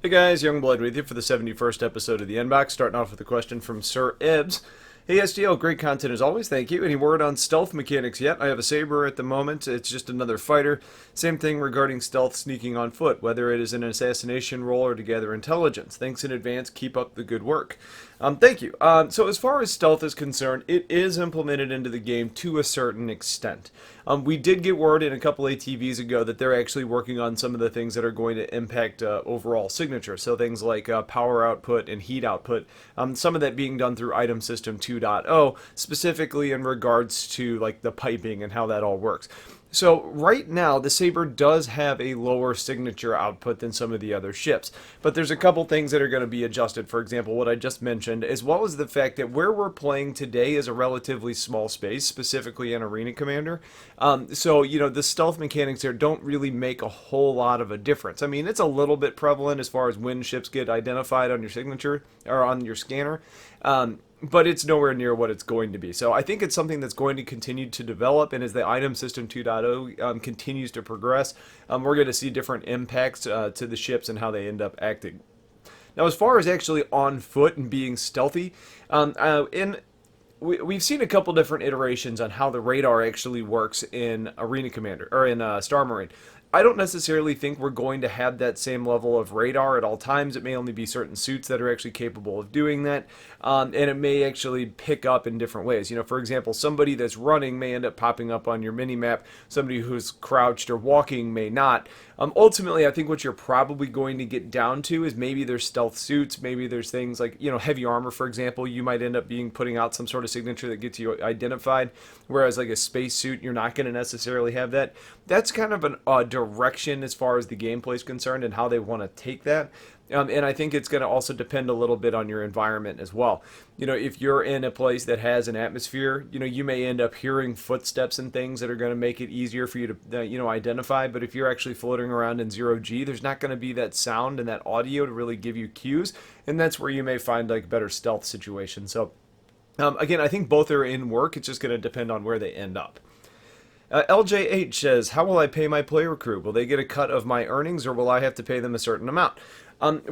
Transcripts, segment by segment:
Hey guys, Youngblood with you for the 71st episode of the Unbox, starting off with a question from Sir Ibs. Hey STL, great content as always, thank you. Any word on stealth mechanics yet? I have a saber at the moment, it's just another fighter. Same thing regarding stealth sneaking on foot, whether it is an assassination role or to gather intelligence. Thanks in advance, keep up the good work. Thank you. So as far as stealth is concerned, it is implemented into the game to a certain extent. We did get word in a couple ATVs ago that they're actually working on some of the things that are going to impact overall signature. So things like power output and heat output. Some of that being done through item system 2.0, specifically in regards to like the piping and how that all works. So right now, the Saber does have a lower signature output than some of the other ships, but there's a couple things that are going to be adjusted. For example, what I just mentioned, as well as the fact that where we're playing today is a relatively small space, specifically an Arena Commander. So, the stealth mechanics there don't really make a whole lot of a difference. I mean, it's a little bit prevalent as far as when ships get identified on your signature or on your scanner. But it's nowhere near what it's going to be. So I think it's something that's going to continue to develop, and as the item system 2.0 continues to progress, we're going to see different impacts to the ships and how they end up acting. Now, as far as actually on foot and being stealthy, we've seen a couple different iterations on how the radar actually works in Arena Commander, or in Star Marine. I don't necessarily think we're going to have that same level of radar at all times. It may only be certain suits that are actually capable of doing that, and it may actually pick up in different ways. For example, somebody that's running may end up popping up on your mini-map. Somebody who's crouched or walking may not. Ultimately, I think what you're probably going to get down to is maybe there's stealth suits, maybe there's things like, heavy armor, for example. You might end up putting out some sort of signature that gets you identified, whereas like a space suit, you're not going to necessarily have that. That's kind of a direction as far as the gameplay is concerned and how they want to take that. And I think it's going to also depend a little bit on your environment as well. If you're in a place that has an atmosphere, you may end up hearing footsteps and things that are going to make it easier for you to, identify. But if you're actually floating around in 0G, there's not going to be that sound and that audio to really give you cues. And that's where you may find like better stealth situations. So again, I think both are in work. It's just going to depend on where they end up. LJH says, how will I pay my player crew? Will they get a cut of my earnings or will I have to pay them a certain amount?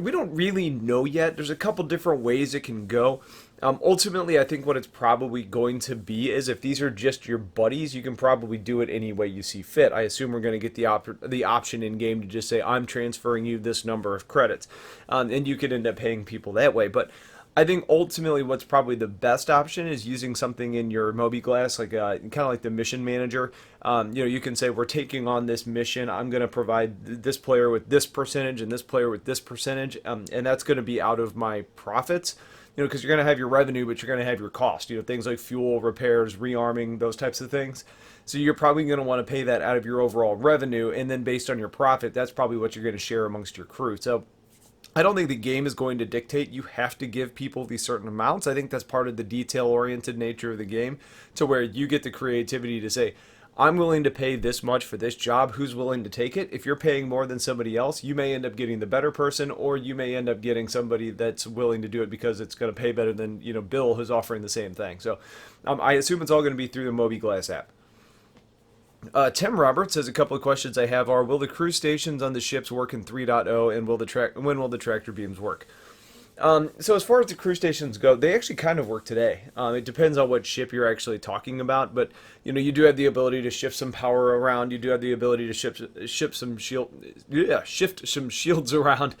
We don't really know yet. There's a couple different ways it can go. Ultimately, I think what it's probably going to be is if these are just your buddies, you can probably do it any way you see fit. I assume we're going to get the option in game to just say, I'm transferring you this number of credits. And you could end up paying people that way. But I think ultimately what's probably the best option is using something in your mobiGlas, like kind of like the mission manager. You can say, we're taking on this mission. I'm going to provide this player with this percentage and this player with this percentage. And that's going to be out of my profits, because you're going to have your revenue, but you're going to have your cost, things like fuel, repairs, rearming, those types of things. So you're probably going to want to pay that out of your overall revenue. And then based on your profit, that's probably what you're going to share amongst your crew. So I don't think the game is going to dictate you have to give people these certain amounts. I think that's part of the detail-oriented nature of the game, to where you get the creativity to say, I'm willing to pay this much for this job. Who's willing to take it? If you're paying more than somebody else, you may end up getting the better person, or you may end up getting somebody that's willing to do it because it's going to pay better than Bill, who's offering the same thing. So I assume it's all going to be through the mobiGlas app. Tim Roberts says, a couple of questions I have are, will the crew stations on the ships work in 3.0, and when will the tractor beams work? So as far as the crew stations go, they actually kind of work today. It depends on what ship you're actually talking about, but you do have the ability to shift some power around. You do have the ability to shift some shields around.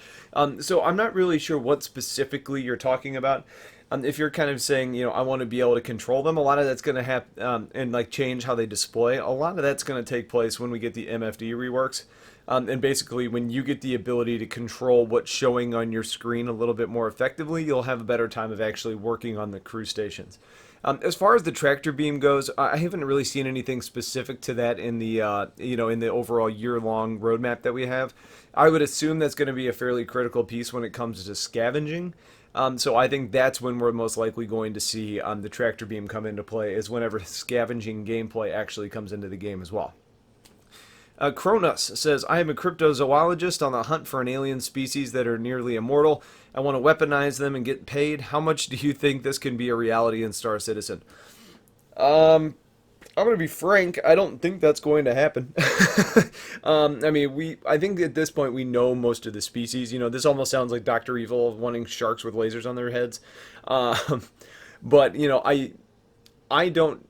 So I'm not really sure what specifically you're talking about. If you're kind of saying, I want to be able to control them, a lot of that's going to happen, and like change how they display. A lot of that's going to take place when we get the MFD reworks. And basically, when you get the ability to control what's showing on your screen a little bit more effectively, you'll have a better time of actually working on the crew stations. As far as the tractor beam goes, I haven't really seen anything specific to that in the in the overall year-long roadmap that we have. I would assume that's going to be a fairly critical piece when it comes to scavenging. So I think that's when we're most likely going to see the tractor beam come into play, is whenever scavenging gameplay actually comes into the game as well. Kronos says, I am a cryptozoologist on the hunt for an alien species that are nearly immortal. I want to weaponize them and get paid. How much do you think this can be a reality in Star Citizen? I'm going to be frank. I don't think that's going to happen. I mean, I think at this point we know most of the species. You know, this almost sounds like Doctor Evil wanting sharks with lasers on their heads. Um, but you know, I don't.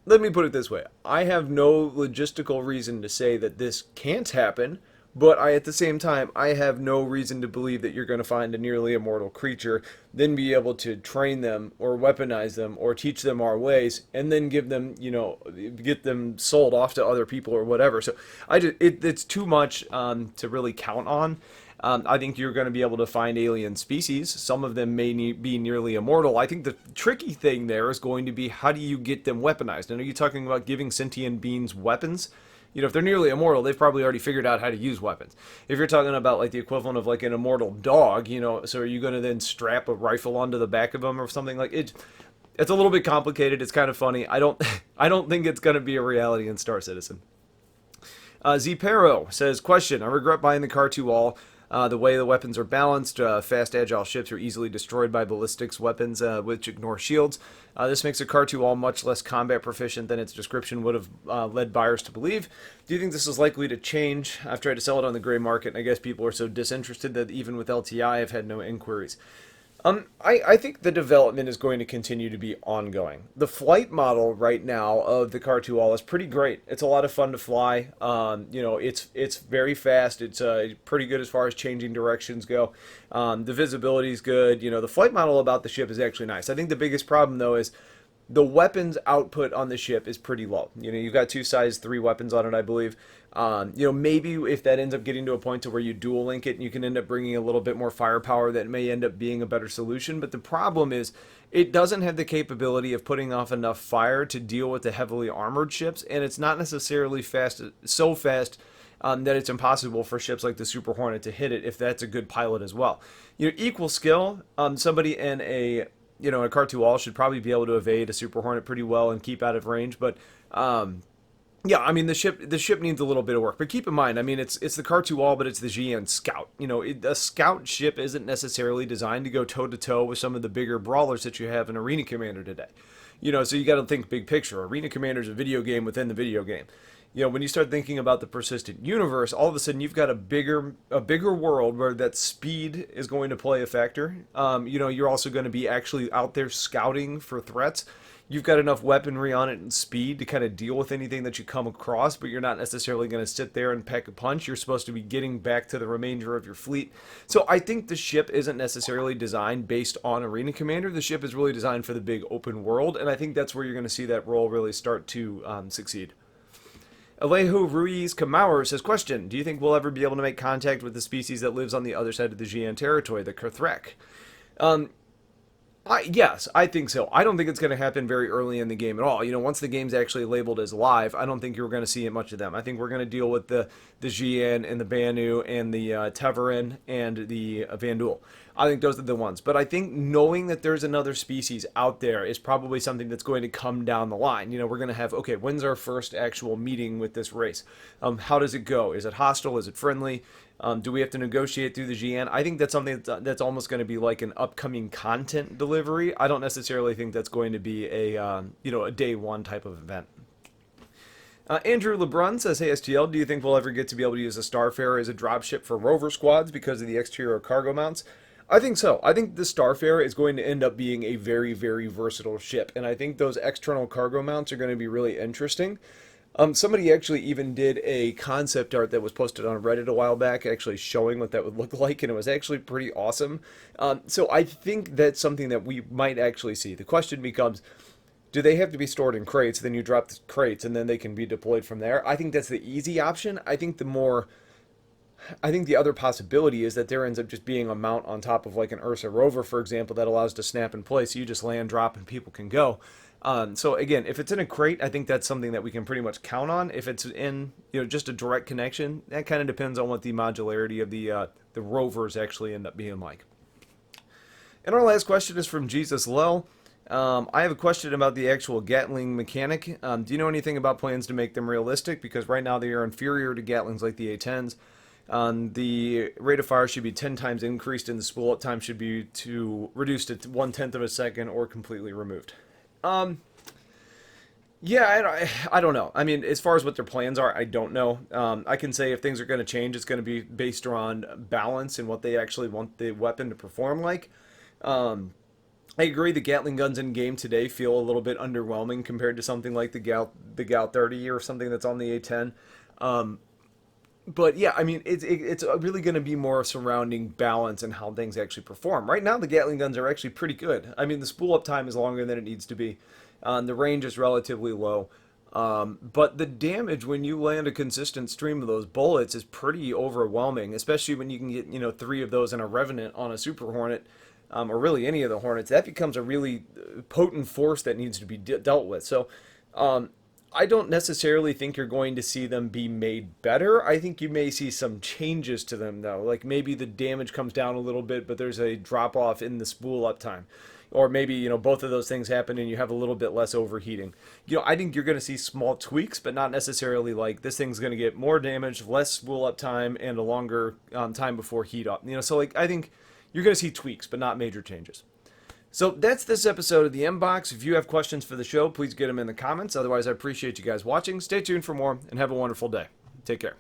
Let me put it this way: I have no logistical reason to say that this can't happen. But at the same time, I have no reason to believe that you're going to find a nearly immortal creature, then be able to train them or weaponize them or teach them our ways, and then give them, you know, get them sold off to other people or whatever. So it's too much to really count on. I think you're going to be able to find alien species. Some of them may be nearly immortal. I think the tricky thing there is going to be how do you get them weaponized? And are you talking about giving sentient beings weapons? You know, if they're nearly immortal, they've probably already figured out how to use weapons. If you're talking about like the equivalent of like an immortal dog, you know, so are you going to then strap a rifle onto the back of them or something like it? It's a little bit complicated. It's kind of funny. I don't, I don't think it's going to be a reality in Star Citizen. Zpero says, question, I regret buying the Khartu Al. The way the weapons are balanced, fast, agile ships are easily destroyed by ballistics weapons which ignore shields. This makes the Khartu Al much less combat proficient than its description would have led buyers to believe. Do you think this is likely to change? I've tried to sell it on the gray market, and I guess people are so disinterested that even with LTI, I've had no inquiries. I think the development is going to continue to be ongoing. The flight model right now of the Khartu Al is pretty great. It's a lot of fun to fly. You know, it's very fast. It's pretty good as far as changing directions go. The visibility is good. You know, the flight model about the ship is actually nice. I think the biggest problem though is the weapons output on the ship is pretty low. You know, you've got two size 3 weapons on it, I believe. You know, maybe if that ends up getting to a point to where you dual link it, and you can end up bringing a little bit more firepower, that may end up being a better solution. But the problem is, it doesn't have the capability of putting off enough fire to deal with the heavily armored ships, and it's not necessarily fast, so fast that it's impossible for ships like the Super Hornet to hit it if that's a good pilot as well. You know, equal skill, somebody in a a Khartu Al should probably be able to evade a Super Hornet pretty well and keep out of range. But yeah, I mean the ship needs a little bit of work. But keep in mind, I mean it's the Khartu Al, but it's the GN Scout. You know, a Scout ship isn't necessarily designed to go toe to toe with some of the bigger brawlers that you have in Arena Commander today. You know, so you got to think big picture. Arena Commander is a video game within the video game. You know, when you start thinking about the persistent universe, all of a sudden you've got a bigger world where that speed is going to play a factor. You know, you're also going to be actually out there scouting for threats. You've got enough weaponry on it and speed to kind of deal with anything that you come across, but you're not necessarily going to sit there and pack a punch. You're supposed to be getting back to the remainder of your fleet. So I think the ship isn't necessarily designed based on Arena Commander. The ship is really designed for the big open world, and I think that's where you're going to see that role really start to succeed. Alejo Ruiz Kamauer says, question, do you think we'll ever be able to make contact with the species that lives on the other side of the GN territory, the Kthrak? Yes, I think so. I don't think it's going to happen very early in the game at all. You know, once the game's actually labeled as live, I don't think you're going to see much of them. I think we're going to deal with the GN and the Banu and the Teverin and the Vandul. I think those are the ones. But I think knowing that there's another species out there is probably something that's going to come down the line. You know, we're going to have, okay, when's our first actual meeting with this race? How does it go? Is it hostile? Is it friendly? Do we have to negotiate through the GN? I think that's something that's almost going to be like an upcoming content delivery. I don't necessarily think that's going to be a day one type of event. Andrew LeBrun says, hey STL, do you think we'll ever get to be able to use a Starfarer as a dropship for Rover squads because of the exterior cargo mounts? I think so. I think the Starfarer is going to end up being a very, very versatile ship, and I think those external cargo mounts are going to be really interesting. Somebody actually even did a concept art that was posted on Reddit a while back, actually showing what that would look like, and it was actually pretty awesome. So I think that's something that we might actually see. The question becomes, do they have to be stored in crates? Then you drop the crates, and then they can be deployed from there. I think that's the easy option. I think the other possibility is that there ends up just being a mount on top of like an Ursa Rover, for example, that allows to snap in place. So you just land, drop, and people can go. So again, if it's in a crate, I think that's something that we can pretty much count on. If it's in, just a direct connection, that kind of depends on what the modularity of the rovers actually end up being like. And our last question is from Jesus Lel. I have a question about the actual Gatling mechanic. Do you know anything about plans to make them realistic? Because right now they are inferior to Gatlings like the A-10s. The rate of fire should be 10 times increased, and the spool up time should be reduced to 1/10 of a second or completely removed. Yeah, I don't know. I mean, as far as what their plans are, I don't know. I can say if things are going to change, it's going to be based around balance and what they actually want the weapon to perform like. Um, I agree. The Gatling guns in game today feel a little bit underwhelming compared to something like the Gal 30 or something that's on the A10. Um, but yeah, I mean, it's really going to be more surrounding balance and how things actually perform. Right now, the Gatling guns are actually pretty good. I mean, the spool up time is longer than it needs to be. The range is relatively low. But the damage when you land a consistent stream of those bullets is pretty overwhelming, especially when you can get, three of those in a Revenant on a Super Hornet, or really any of the Hornets. That becomes a really potent force that needs to be dealt with. So, um, I don't necessarily think you're going to see them be made better. I think you may see some changes to them, though. Like maybe the damage comes down a little bit, but there's a drop off in the spool uptime. Or maybe, both of those things happen and you have a little bit less overheating. I think you're going to see small tweaks, but not necessarily like this thing's going to get more damage, less spool uptime, and a longer time before heat up. So like I think you're going to see tweaks, but not major changes. So that's this episode of the Inbox. If you have questions for the show, please get them in the comments. Otherwise, I appreciate you guys watching. Stay tuned for more and have a wonderful day. Take care.